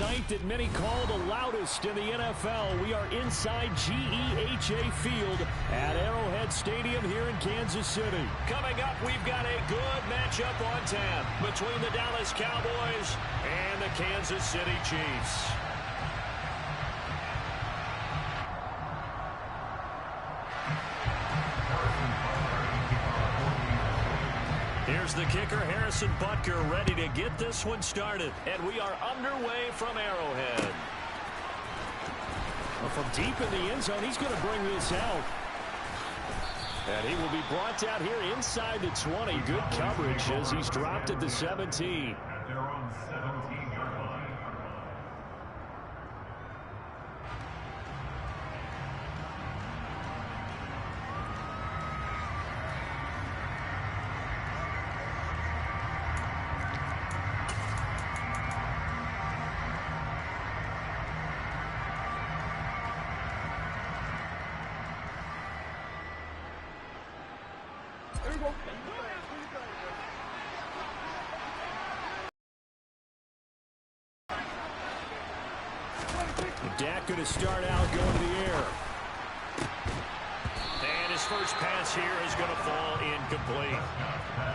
sight that many call the loudest in the NFL. We are inside GEHA Field at Arrowhead Stadium here in Kansas City. Coming up, we've got a good matchup on tap between the Dallas Cowboys and the Kansas City Chiefs. Here's the kicker, Harrison Butker, ready to get this one started. And we are underway from Arrowhead. Well, from deep in the end zone, he's going to bring this out. And he will be brought out here inside the 20. Good coverage as he's dropped at the 17. At their own 17-yard line. Dak going to start out going to the air. And his first pass here is going to fall incomplete.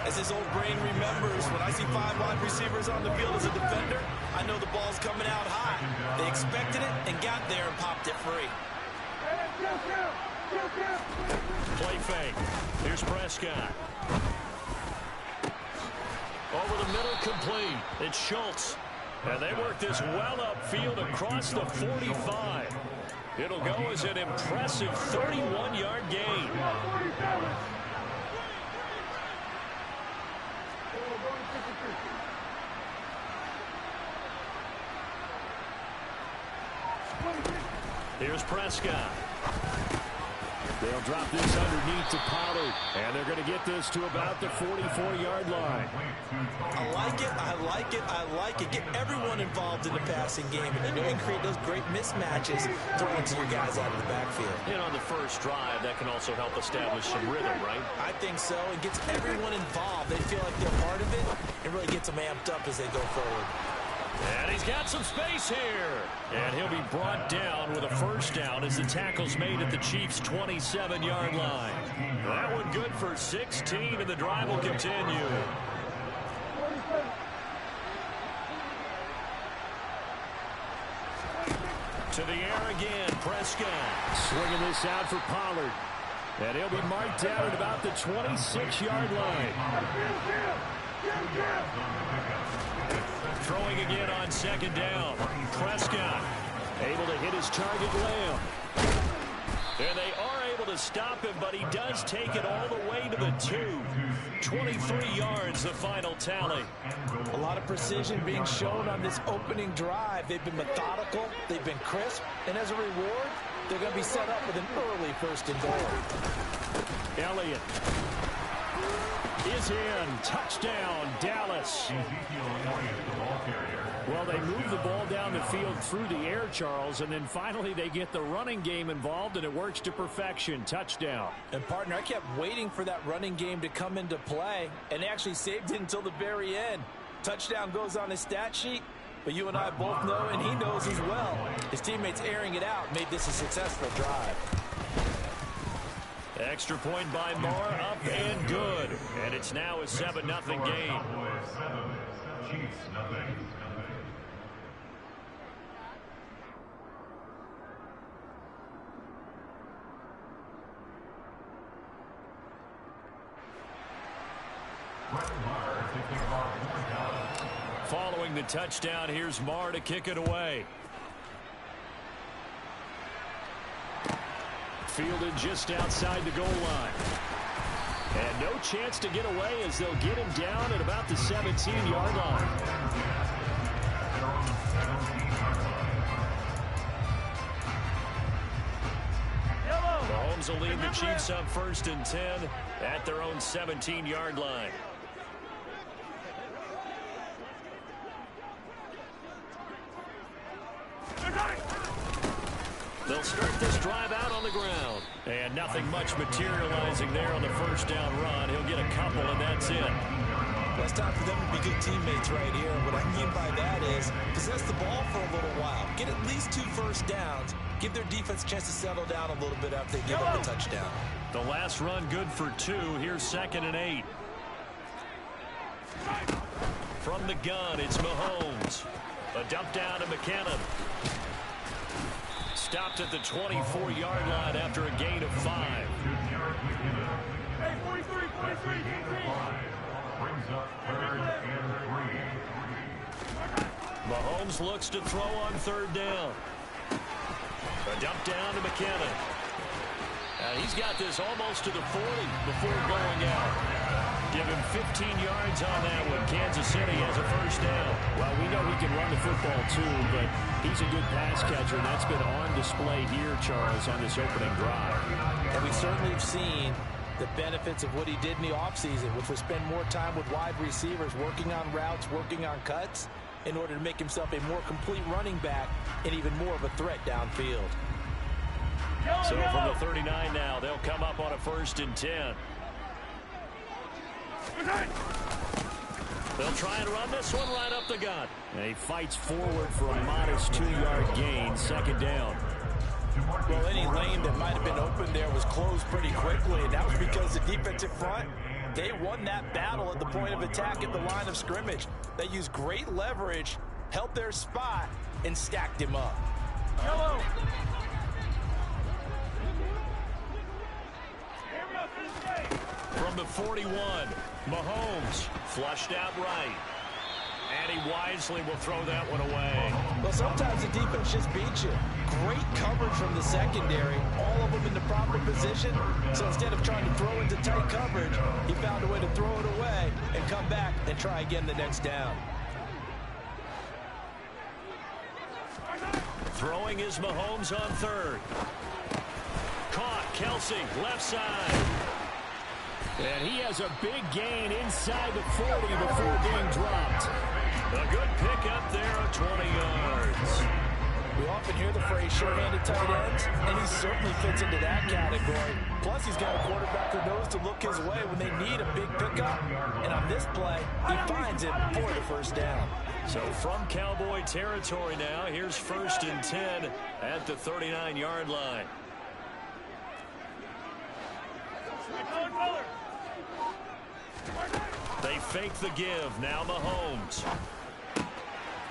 As his old brain remembers, when I see 5 wide receivers on the field as a defender, I know the ball's coming out high. They expected it and got there and popped it free. Play fake. Here's Prescott. Over the middle, complete. It's Schultz. And they work this well upfield across the 45. It'll go as an impressive 31-yard gain. Here's Prescott. They'll drop this underneath to Pollard, and they're going to get this to about the 44-yard line. I like it, I like it, I like it. Get everyone involved in the passing game, and you know you can create those great mismatches throwing to your guys out of the backfield. And on the first drive, that can also help establish some rhythm, right? I think so. It gets everyone involved. They feel like they're part of it. It really gets them amped up as they go forward. And he's got some space here. And he'll be brought down with a first down as the tackle's made at the Chiefs' 27-yard line. That one good for 16, and the drive will continue. To the air again, Prescott. Swinging this out for Pollard. And he'll be marked down at about the 26-yard line. Throwing again on second down. Prescott able to hit his target, Lamb. And they are able to stop him, but he does take it all the way to the 2. 23 yards, the final tally. A lot of precision being shown on this opening drive. They've been methodical, they've been crisp, and as a reward, they're going to be set up with an early first and goal. Elliott is in. Touchdown, Dallas. Well, they move the ball down the field through the air, Charles, and then finally they get the running game involved, and it works to perfection. Touchdown. And, partner, I kept waiting for that running game to come into play, and they actually saved it until the very end. Touchdown goes on his stat sheet, but you and I both know, and he knows as well, his teammates airing it out made this a successful drive. Extra point by Moore, up and good. And it's now a 7-0 game. Chiefs, nothing. Following the touchdown, here's Marr to kick it away. Fielded just outside the goal line. And no chance to get away as they'll get him down at about the 17-yard line. Mahomes will lead the Chiefs up 1st and 10 at their own 17-yard line. They'll start this drive out on the ground. And nothing much materializing there on the first down run. He'll get a couple, and that's it. it's time for them to be good teammates right here. What I mean by that is possess the ball for a little while. Get at least 2 first downs. Give their defense a chance to settle down a little bit after they give up a touchdown. The last run good for 2. Here's 2nd and 8. From the gun, it's Mahomes. A dump down to McKinnon. Stopped at the 24-yard line after a gain of 5. Hey, 43. Brings up 3rd and 3. Mahomes looks to throw on 3rd down. A dump down to McKinnon. He's got this almost to the 40 before going out. Give him 15 yards on that one. Kansas City has a 1st down. Well, we know he can run the football too, but he's a good pass catcher, and that's been on display here, Charles, on this opening drive. And we certainly have seen the benefits of what he did in the offseason, which was spend more time with wide receivers, working on routes, working on cuts, in order to make himself a more complete running back and even more of a threat downfield. So from the 39 now, they'll come up on a 1st and 10. They'll try and run this one right up the gut. And he fights forward for a modest 2-yard gain, 2nd down. Well, any lane that might have been open there was closed pretty quickly, and that was because the defensive front, they won that battle at the point of attack at the line of scrimmage. They used great leverage, held their spot, and stacked him up. Yellow. From the 41, Mahomes flushed out right. And he wisely will throw that one away. Well, sometimes the defense just beats you. Great coverage from the secondary, all of them in the proper position. So instead of trying to throw into tight coverage, he found a way to throw it away and come back and try again the next down. Throwing is Mahomes on 3rd. Caught, Kelsey, left side. And he has a big gain inside the 40 before being dropped. A good pickup there of 20 yards. We often hear the phrase short-handed tight ends, and he certainly fits into that category. Plus, he's got a quarterback who knows to look his way when they need a big pickup. And on this play, he finds it for the 1st down. So from Cowboy territory now, here's 1st and 10 at the 39-yard line. They fake the give. Now Mahomes.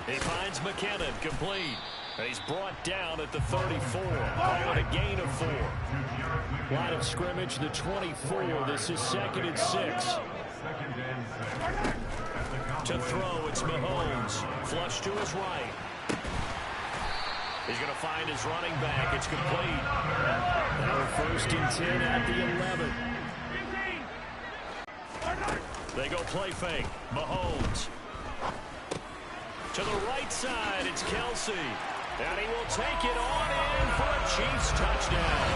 He finds McKinnon complete. And he's brought down at the 34. Calling a gain of 4. Line of scrimmage, the 24. This is 2nd and 6. To throw, it's Mahomes. Flush to his right. He's going to find his running back. It's complete. Now 1st and 10 at the 11. They go play fake. Mahomes. To the right side, it's Kelsey. And he will take it on in for a Chiefs touchdown.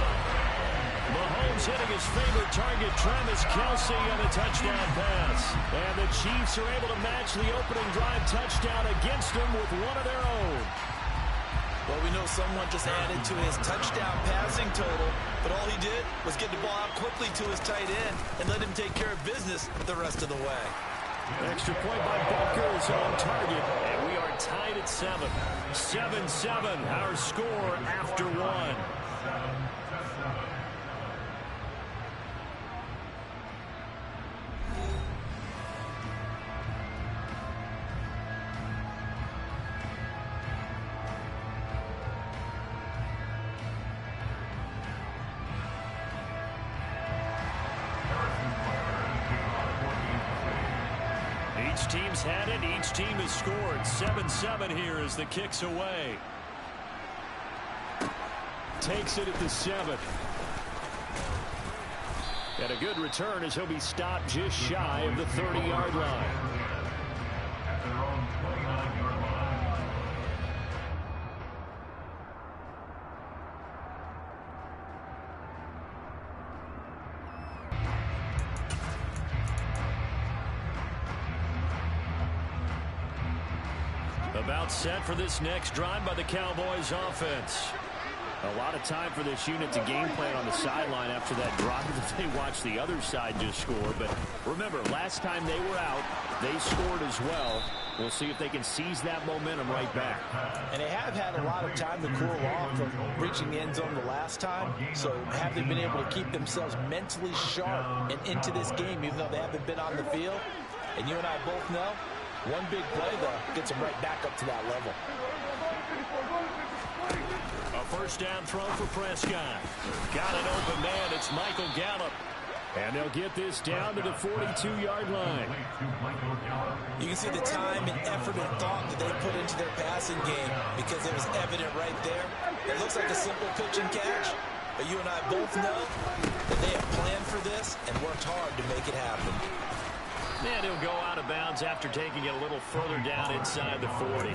Mahomes hitting his favorite target, Travis Kelsey, on a touchdown pass. And the Chiefs are able to match the opening drive touchdown against them with one of their own. Well, we know someone just added to his touchdown passing total, but all he did was get the ball out quickly to his tight end and let him take care of business the rest of the way. Extra point by Butker is on target. And we are tied at 7. 7-7, our score after 1. Each team's had it. Each team has scored. 7-7 here as the kick's away. Takes it at the 7. And a good return as he'll be stopped just shy of the 30-yard line. At their own 29-yard line. About set for this next drive by the Cowboys offense. A lot of time for this unit to game plan on the sideline after that drive that they watched the other side just score. But remember, last time they were out, they scored as well. We'll see if they can seize that momentum right back. And they have had a lot of time to cool off from reaching the end zone the last time. So have they been able to keep themselves mentally sharp and into this game, even though they haven't been on the field? And you and I both know, one big play, though, gets them right back up to that level. A first down throw for Prescott. Got an open man. It's Michael Gallup. And they'll get this down to the 42-yard line. You can see the time and effort and thought that they put into their passing game because it was evident right there. It looks like a simple pitch and catch, but you and I both know that they have planned for this and worked hard to make it happen. And he'll go out of bounds after taking it a little further down inside the 40.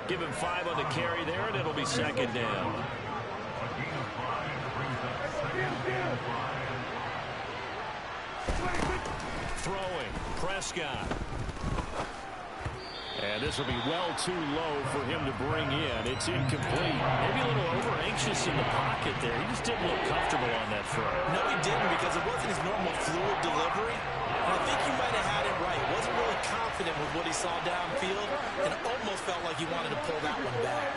Give him 5 on the carry there, and it'll be second down. Throwing, Prescott. And this will be well too low for him to bring in. It's incomplete. Maybe a little over-anxious in the pocket there. He just didn't look comfortable on that throw. No, he didn't, because it wasn't his normal fluid delivery. And I think he might have had it right. He wasn't really confident with what he saw downfield, and it almost felt like he wanted to pull that one back.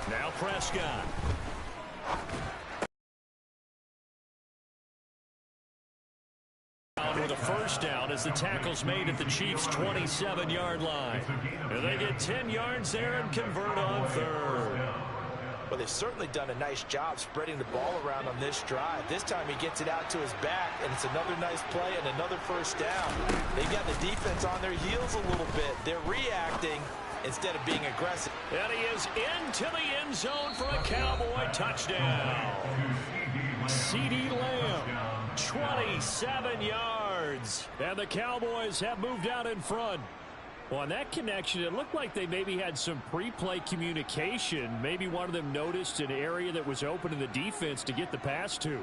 Now Prescott. With a first down as the tackle's made at the Chiefs' 27-yard line. And they get 10 yards there and convert on third. Well, they've certainly done a nice job spreading the ball around on this drive. This time he gets it out to his back, and it's another nice play and another first down. They've got the defense on their heels a little bit. They're reacting instead of being aggressive. And he is into the end zone for a Cowboy touchdown. CeeDee Lamb, 27 yards. And the Cowboys have moved out in front. Well, on that connection, it looked like they maybe had some pre-play communication. Maybe one of them noticed an area that was open in the defense to get the pass to.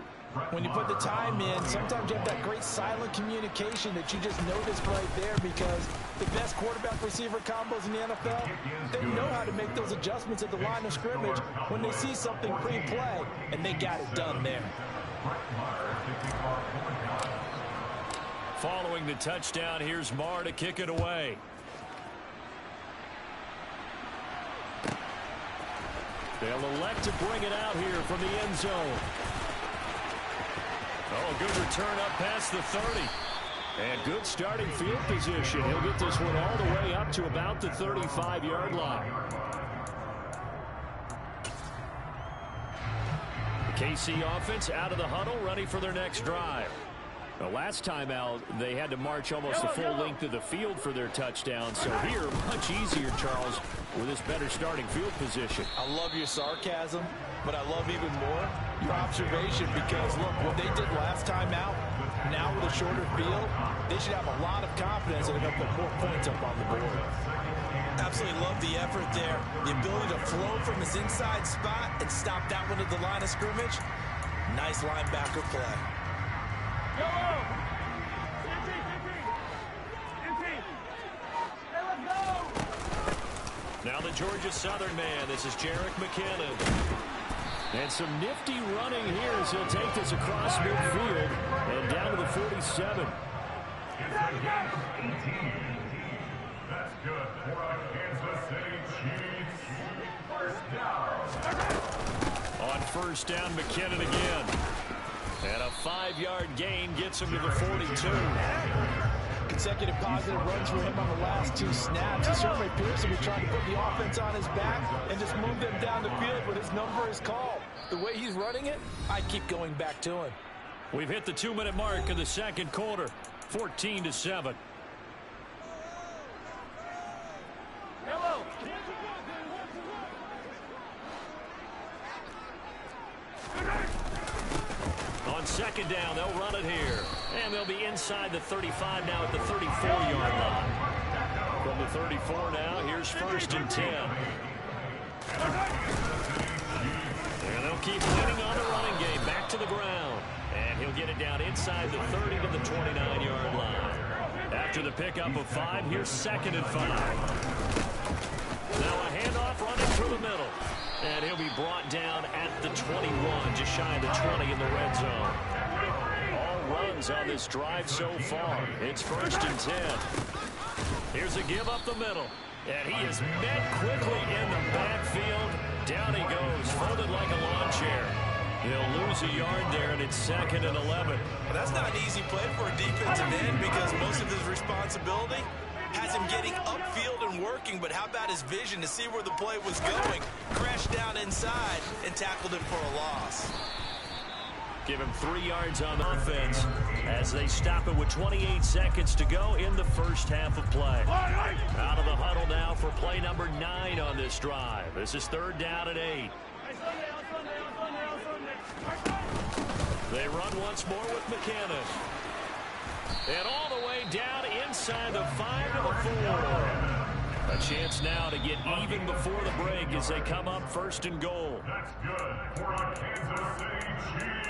When you put the time in, sometimes you have that great silent communication that you just noticed right there, because the best quarterback-receiver combos in the NFL, they know how to make those adjustments at the line of scrimmage when they see something pre-play, and they got it done there. Following the touchdown, here's Marr to kick it away. They'll elect to bring it out here from the end zone. Oh, a good return up past the 30. And good starting field position. He'll get this one all the way up to about the 35-yard line. The KC offense out of the huddle, ready for their next drive. The last time out, they had to march almost the full length of the field for their touchdown. So here, much easier, Charles, with this better starting field position. I love your sarcasm, but I love even more your observation, because, look, what they did last time out, now with a shorter field, they should have a lot of confidence that they're going to put more points up on the board. Absolutely love the effort there. The ability to flow from his inside spot and stop that one at the line of scrimmage. Nice linebacker play. Now the Georgia Southern man. This is Jerick McKinnon. And some nifty running here as he'll take this across midfield and down to the 47. That's good for our Kansas City Chiefs. First down. On first down, McKinnon again. And a 5-yard gain gets him to the 42. Consecutive positive runs for him on the last 2 snaps. He certainly appears to be trying to put the offense on his back and just move them down the field, but his number is called. The way he's running it, I keep going back to him. We've hit the 2-minute mark of the second quarter. 14-7. On second down, they'll run it here. And they'll be inside the 35 now at the 34-yard line. From the 34 now, here's 1st and 10. They'll keep leaning on the running game. Back to the ground. And he'll get it down inside the 30 to the 29-yard line. After the pickup of 5, here's 2nd and 5. Now a handoff running through the middle. And he'll be brought down at the 21, just shy of the 20 in the red zone. All runs on this drive so far. It's 1st and 10. Here's a give up the middle. And he is met quickly in the backfield. Down he goes, folded like a lawn chair. He'll lose a yard there, and it's 2nd and 11. Well, that's not an easy play for a defensive end because most of his responsibility has him getting upfield and working, but how about his vision to see where the play was going, crashed down inside, and tackled him for a loss. Give him 3 yards on the offense as they stop it with 28 seconds to go in the first half of play. Out of the huddle now for play number 9 on this drive. This is 3rd down and 8. They run once more with McKinnon. And all the way down inside the 5 to the 4. A chance now to get even before the break as they come up 1st and goal. That's good for a Kansas City Chiefs.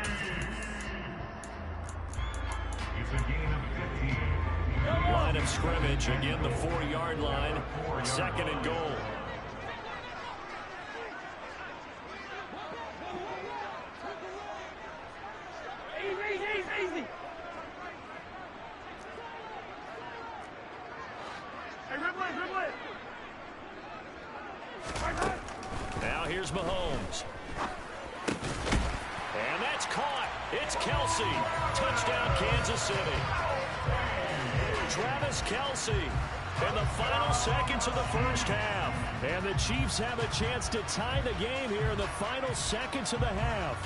It's a gain of 15. Line of scrimmage, again the 4-yard line. 2nd and goal. Easy. Now here's Mahomes. And that's caught. It's Kelsey. Touchdown, Kansas City. Travis Kelsey in the final seconds of the first half. And the Chiefs have a chance to tie the game here in the final seconds of the half.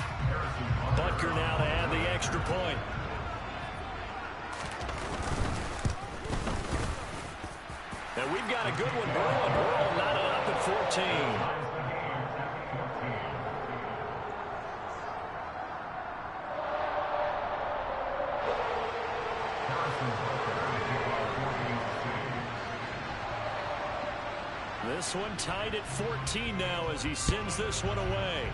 Butker now to add the extra point. And we've got a good one brewing. Burrow knotted up at 14. This one tied at 14 now as he sends this one away.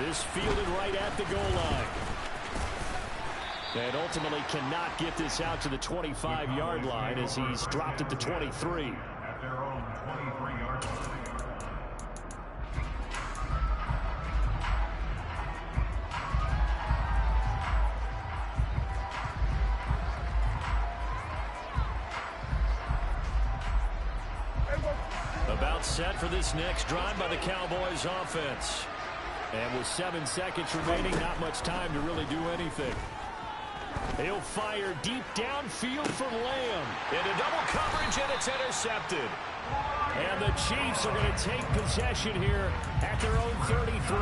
This fielded right at the goal line. And ultimately cannot get this out to the 25-yard line as he's dropped at the 23. At their own 23-yard line. About set for this next drive by the Cowboys offense. And with 7 seconds remaining, not much time to really do anything. He'll fire deep downfield from Lamb. Into double coverage, and it's intercepted. And the Chiefs are going to take possession here at their own 33.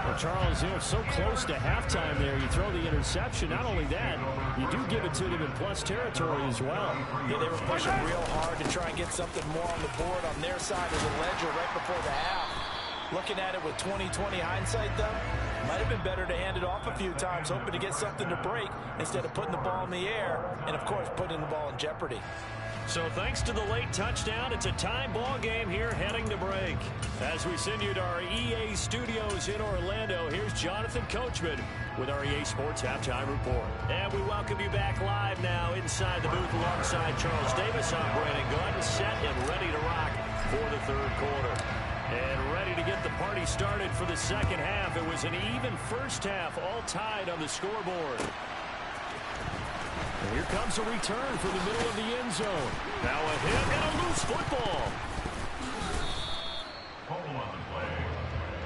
Well, Charles, so close to halftime there. You throw the interception. Not only that, you do give it to them in plus territory as well. Yeah, they were pushing real hard to try and get something more on the board on their side of the ledger right before the half. Looking at it with 20/20 hindsight, though, might have been better to hand it off a few times, hoping to get something to break instead of putting the ball in the air and, of course, putting the ball in jeopardy. So thanks to the late touchdown, it's a tie ball game here heading to break. As we send you to our EA studios in Orlando, here's Jonathan Coachman with our EA Sports Halftime Report. And we welcome you back live now inside the booth alongside Charles Davis. I'm Brandon Glenn, set and ready to rock for the third quarter. And ready to get the party started for the second half. It was an even first half, all tied on the scoreboard. And here comes a return for the middle of the end zone. Now a hit and a loose football. Fumble on the play.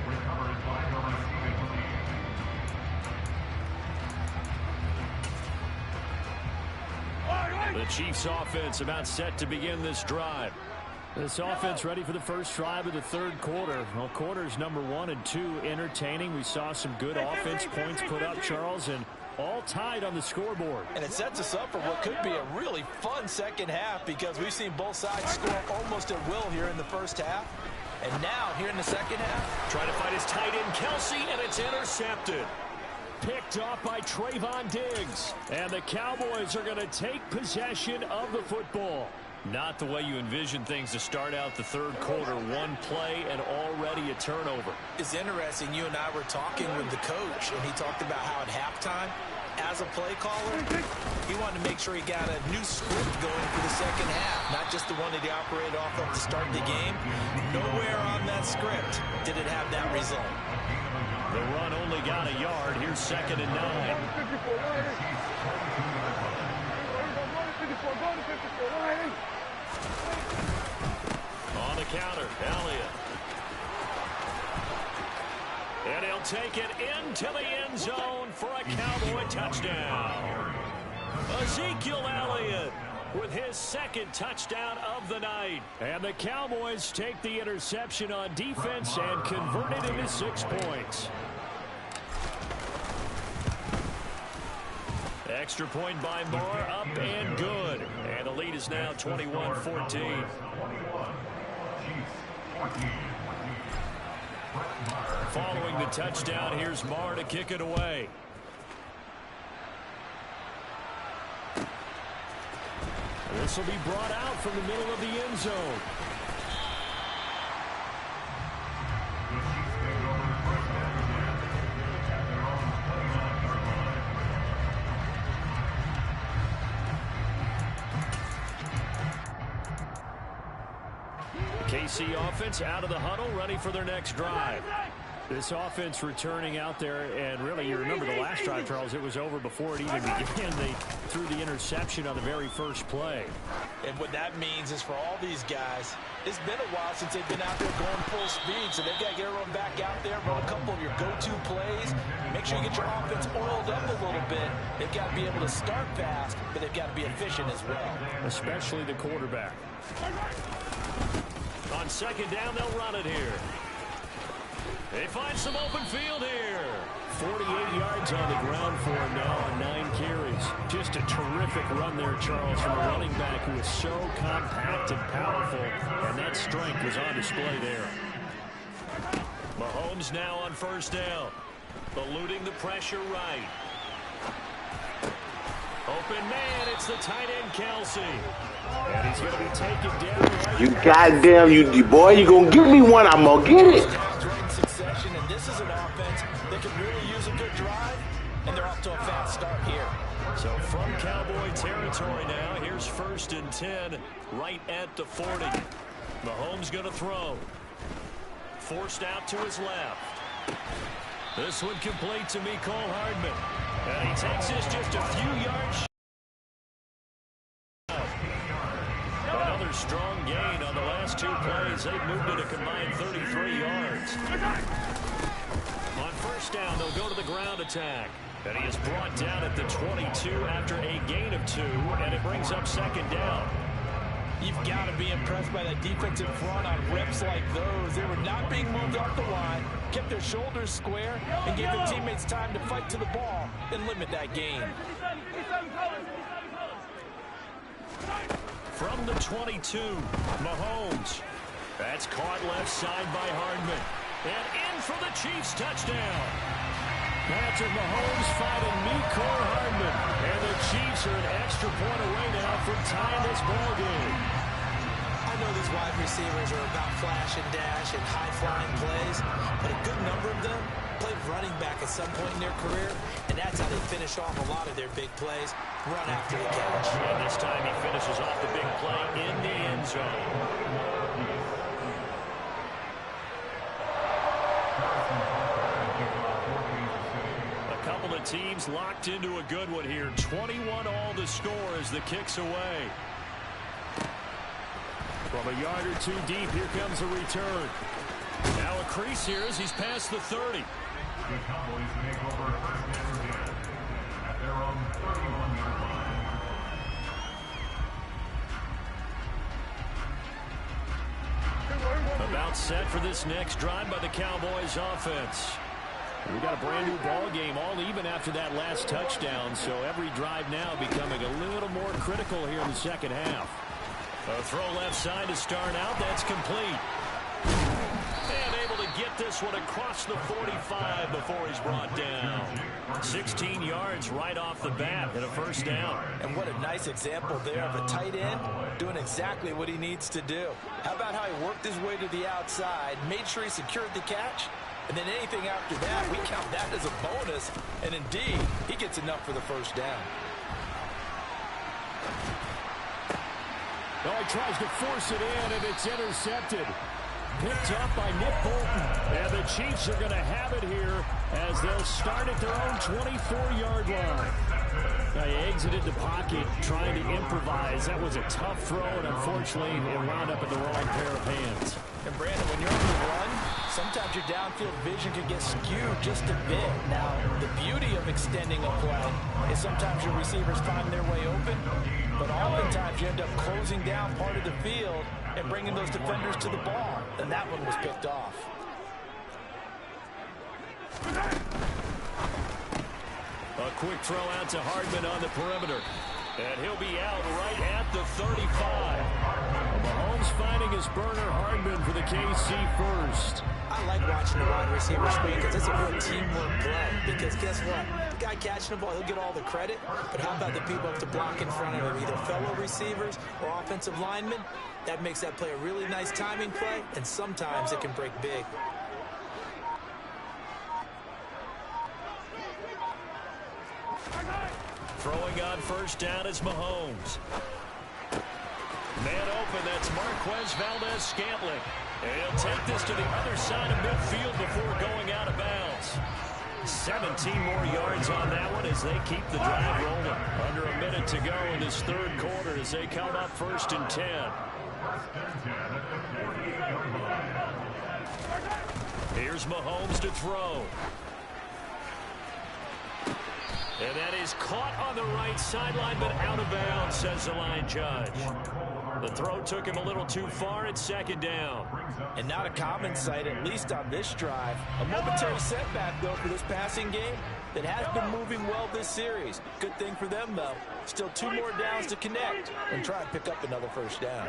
Recovered by the receiving team. The Chiefs offense about set to begin this drive. This offense ready for the first drive of the third quarter. Well, quarters number 1 and 2 entertaining. We saw some good offense points put up, Charles, and all tied on the scoreboard. And it sets us up for what could be a really fun second half because we've seen both sides score almost at will here in the first half. And now, here in the second half, trying to find his tight end, Kelsey, and it's intercepted. Picked off by Trayvon Diggs. And the Cowboys are going to take possession of the football. Not the way you envision things to start out the third quarter. One play and already a turnover. It's interesting. You and I were talking with the coach, and he talked about how at halftime, as a play caller, he wanted to make sure he got a new script going for the second half, not just the one that he operated off of to start the game. Nowhere on that script did it have that result. The run only got a yard. Here's 2nd and 9. On the counter, Elliott. And he'll take it into the end zone for a Cowboy touchdown. Ezekiel Elliott with his 2nd touchdown of the night. And the Cowboys take the interception on defense and convert it into 6 points. Extra point by Moore, up and good. And the lead is now 21-14. Following the touchdown, here's Moore to kick it away. This will be brought out from the middle of the end zone. KC offense out of the huddle, ready for their next drive. This offense returning out there, and really, you remember the last drive, Charles, it was over before it even began. They threw the interception on the very first play. And what that means is for all these guys, it's been a while since they've been out there going full speed, so they've got to get everyone back out there, run a couple of your go-to plays, make sure you get your offense oiled up a little bit. They've got to be able to start fast, but they've got to be efficient as well. Especially the quarterback. On 2nd down, they'll run it here. They find some open field here. 48 yards on the ground for him now on 9 carries. Just a terrific run there, Charles, from a running back who is so compact and powerful, and that strength was on display there. Mahomes now on 1st down. Eluding the pressure right. Open man, it's the tight end, Kelsey. And he's going to be taken down. Right. You goddamn, you boy, you going to give me one, I'm going to get it. And this is an offense that could really use a good drive, and they're off to a fast start here. So from Cowboy territory now, here's 1st and 10, right at the 40. Mahomes going to throw. Forced out to his left. This one complete to Mecole Hardman. And he takes this just a few yards. Another strong gain on the last 2 plays. They've moved it a combined 33 yards. On 1st down, they'll go to the ground attack. And he is brought down at the 22 after a gain of 2, and it brings up 2nd down. You've got to be impressed by that defensive front on reps like those. They were not being moved off the line, kept their shoulders square, and gave their teammates time to fight to the ball and limit that gain. From the 22, Mahomes. That's caught left side by Hardman. And in for the Chiefs touchdown. Patrick Mahomes finding Mecole Hardman. And the Chiefs are an extra point away now from tying this ball game. I know these wide receivers are about flash and dash and high-flying plays, but a good number of them played running back at some point in their career, and that's how they finish off a lot of their big plays, run after the catch. And this time he finishes off the big play in the end zone. A couple of teams locked into a good one here. 21 all the score as the kick's away. From a yard or 2 deep, here comes a return. Now a crease here as he's past the 30. The Cowboys make over 1st and 10 at their own 31-yard line. About set for this next drive by the Cowboys offense. We've got a brand new ball game, all even after that last touchdown, so every drive now becoming a little more critical here in the second half. A throw left side to start out. That's complete. And able to get this one across the 45 before he's brought down. 16 yards right off the bat and a first down. And what a nice example there of a tight end doing exactly what he needs to do. How about how he worked his way to the outside, made sure he secured the catch, and then anything after that, we count that as a bonus. And indeed, he gets enough for the first down. Oh, he tries to force it in, and it's intercepted. Picked up by Nick Bolton. And the Chiefs are going to have it here as they'll start at their own 24-yard line. Now he exited the pocket trying to improvise. That was a tough throw, and unfortunately, it wound up in the wrong pair of hands. And Brandon, when you're on the run, sometimes your downfield vision can get skewed just a bit. Now, the beauty of extending a play is sometimes your receivers find their way open, but oftentimes you end up closing down part of the field and bringing those defenders to the ball. And that one was picked off. A quick throw out to Hardman on the perimeter. And he'll be out right at the 35. Mahomes finding his burner, Hardman, for the KC first. I like watching the wide receiver screen because it's a real teamwork play. Because guess what? The guy catching the ball, he'll get all the credit. But how about the people up to block in front of him, either fellow receivers or offensive linemen? That makes that play a really nice timing play, and sometimes it can break big. Throwing on first down is Mahomes. Man open, that's Marquez Valdez-Scantling. And he'll take this to the other side of midfield before going out of bounds. 17 more yards on that one as they keep the drive rolling. Under a minute to go in this third quarter as they come up first and 10. Here's Mahomes to throw. And that is caught on the right sideline, but out of bounds, says the line judge. The throw took him a little too far at second down. And not a common sight, at least on this drive. A momentary setback, though, for this passing game that has been moving well this series. Good thing for them, though. Still 2 more downs to connect and try and pick up another first down.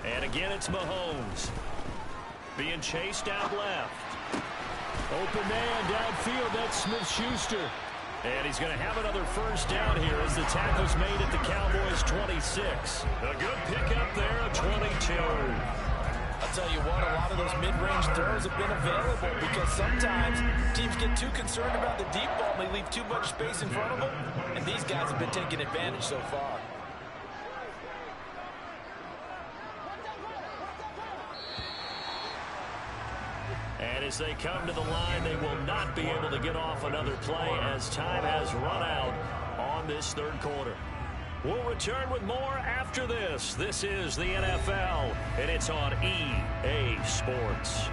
And again, it's Mahomes. Being chased out left. Open man downfield, that's Smith-Schuster. And he's going to have another first down here as the tackle's made at the Cowboys' 26. A good pickup there of 22. I'll tell you what, a lot of those mid-range throws have been available because sometimes teams get too concerned about the deep ball and they leave too much space in front of them. And these guys have been taking advantage so far. And as they come to the line, they will not be able to get off another play as time has run out on this third quarter. We'll return with more after this. This is the NFL, and it's on EA Sports.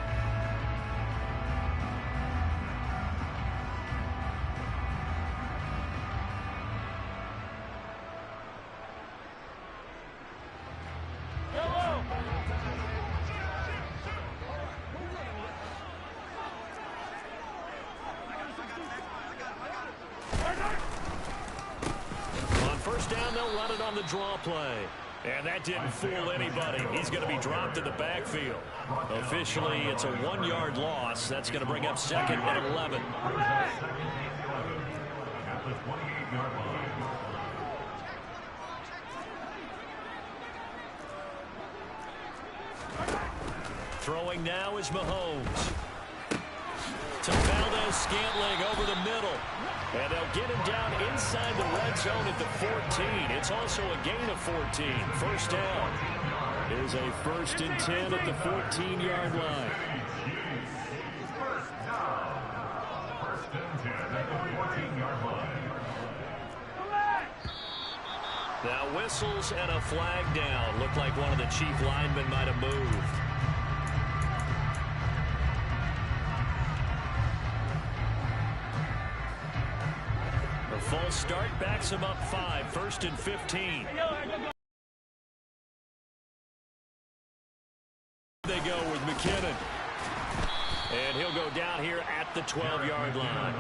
The draw play. And that didn't fool anybody. He's going to be dropped in the backfield. Officially, it's a 1-yard loss. That's going to bring up second and 11. Throwing now is Mahomes. To Valdez-Scantling over the middle. And they'll get him down inside the red zone at the 14. It's also a gain of 14. First down. Is a first and 10 at the 14-yard line. Now whistles and a flag down. Looked like one of the chief linemen might have moved. False start backs him up 5. First and 15. They go with McKinnon. And he'll go down here at the 12-yard line.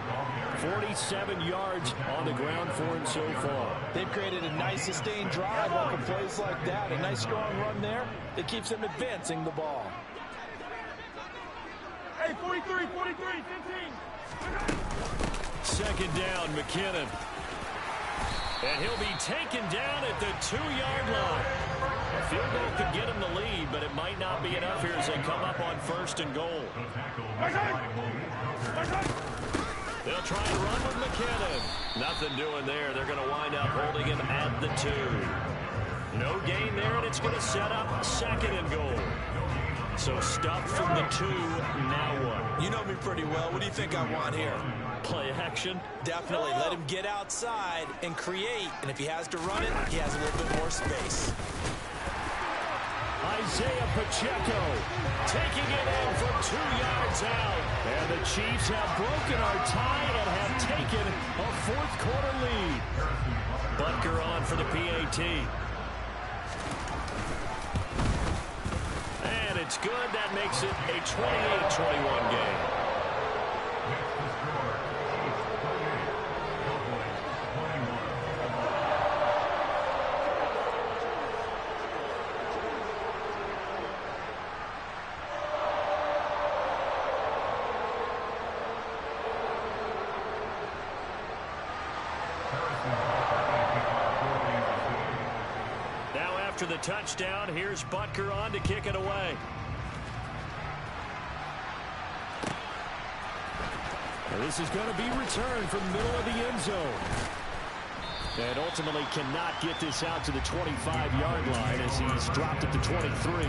47 yards on the ground for him so far. They've created a nice sustained drive off of plays like that. A nice strong run there that keeps them advancing the ball. Second down, McKinnon. And he'll be taken down at the 2-yard line. A field goal could get him the lead, but it might not be enough here as they come up on 1st and goal. They'll try and run with McKinnon. Nothing doing there. They're going to wind up holding him at the 2. No gain there, and it's going to set up 2nd and goal. So stuffed from the 2, now what? You know me pretty well. What do you think I want here? Play action? Definitely. Let him get outside and create. And if he has to run it, he has a little bit more space. Isaiah Pacheco taking it in from 2 yards out. And the Chiefs have broken our tie and have taken a 4th quarter lead. Butker on for the PAT. And it's good. That makes it a 28-21 game. After the touchdown, here's Butker on to kick it away. And this is going to be returned from the middle of the end zone. And ultimately cannot get this out to the 25-yard line as he's dropped at the 23.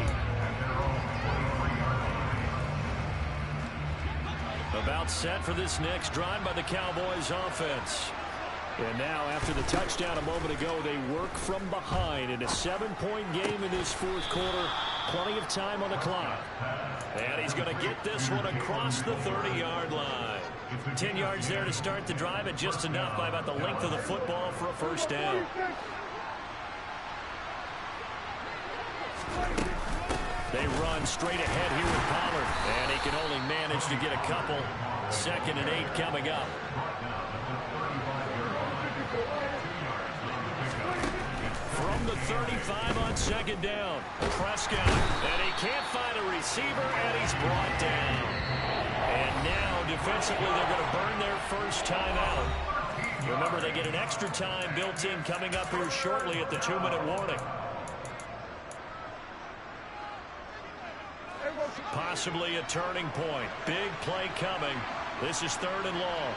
About set for this next drive by the Cowboys offense. And now, after the touchdown a moment ago, they work from behind in a 7-point game in this 4th quarter. Plenty of time on the clock. And he's going to get this one across the 30-yard line. 10 yards there to start the drive, and just enough by about the length of the football for a 1st down. They run straight ahead here with Pollard. And he can only manage to get a couple. 2nd and 8 coming up. From the 35 on 2nd down. Prescott. And he can't find a receiver, and he's brought down. And now, defensively, they're going to burn their 1st time out. Remember, they get an extra time built in coming up here shortly at the 2-minute warning. Possibly a turning point. Big play coming. This is 3rd and long.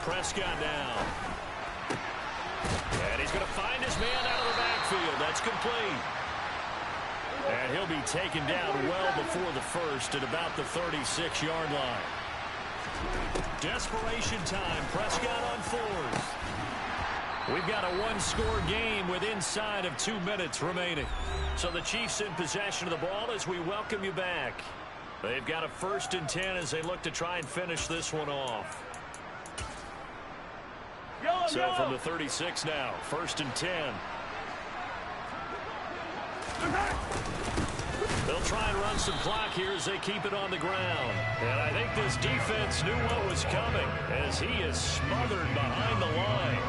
Prescott down. And he's going to find his man out of the backfield. That's complete. And he'll be taken down well before the 1st at about the 36-yard line. Desperation time. Prescott on 4th. We've got a 1-score game with inside of 2 minutes remaining. So the Chiefs in possession of the ball as we welcome you back. They've got a 1st and 10 as they look to try and finish this one off. So from the 36 now, 1st and 10. They'll try and run some clock here as they keep it on the ground. And I think this defense knew what was coming as he is smothered behind the line.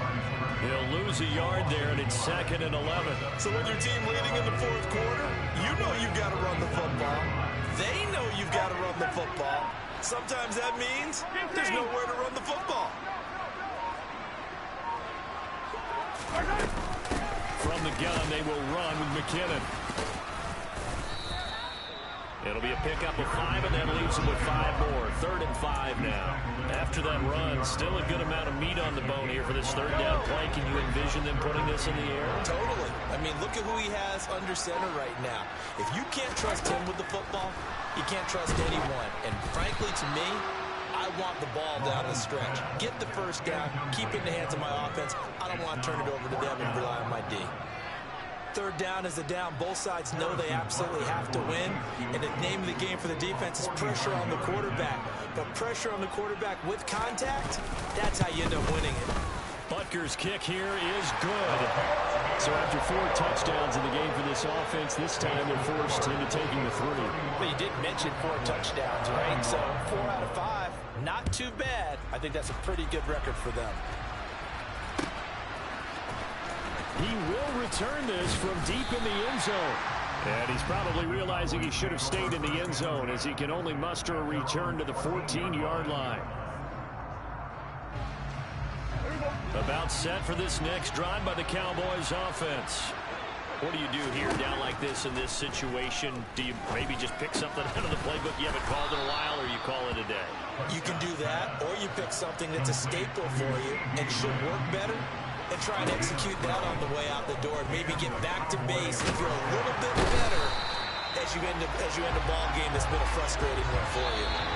He'll lose a yard there, and it's 2nd and 11. So with your team leading in the 4th quarter, you know you've got to run the football. They know you've got to run the football. Sometimes that means there's nowhere to run the football. From the gun, they will run with McKinnon. It'll be a pickup of 5, and that leaves them with 5 more. 3rd and 5 now. After that run, still a good amount of meat on the bone here for this 3rd down play. Can you envision them putting this in the air? Totally. I mean, look at who he has under center right now. If you can't trust him with the football, you can't trust anyone. And frankly, to me, I want the ball down the stretch. Get the 1st down, keep it in the hands of my offense. I don't want to turn it over to them and rely on my D. 3rd down is a down. Both sides know they absolutely have to win. And the name of the game for the defense is pressure on the quarterback. But pressure on the quarterback with contact, that's how you end up winning it. Butker's kick here is good. So after 4 touchdowns in the game for this offense, this time they're forced into taking the 3. But you did mention 4 touchdowns, right? So 4 out of 5, not too bad. I think that's a pretty good record for them. He will return this from deep in the end zone. And he's probably realizing he should have stayed in the end zone as he can only muster a return to the 14-yard line. About set for this next drive by the Cowboys offense. What do you do here down like this in this situation? Do you maybe just pick something out of the playbook you haven't called in a while, or you call it a day? You can do that, or you pick something that's a staple for you and should work better, and try and execute that on the way out the door. Maybe get back to base and feel a little bit better as you end a ball game that's been a frustrating one for you.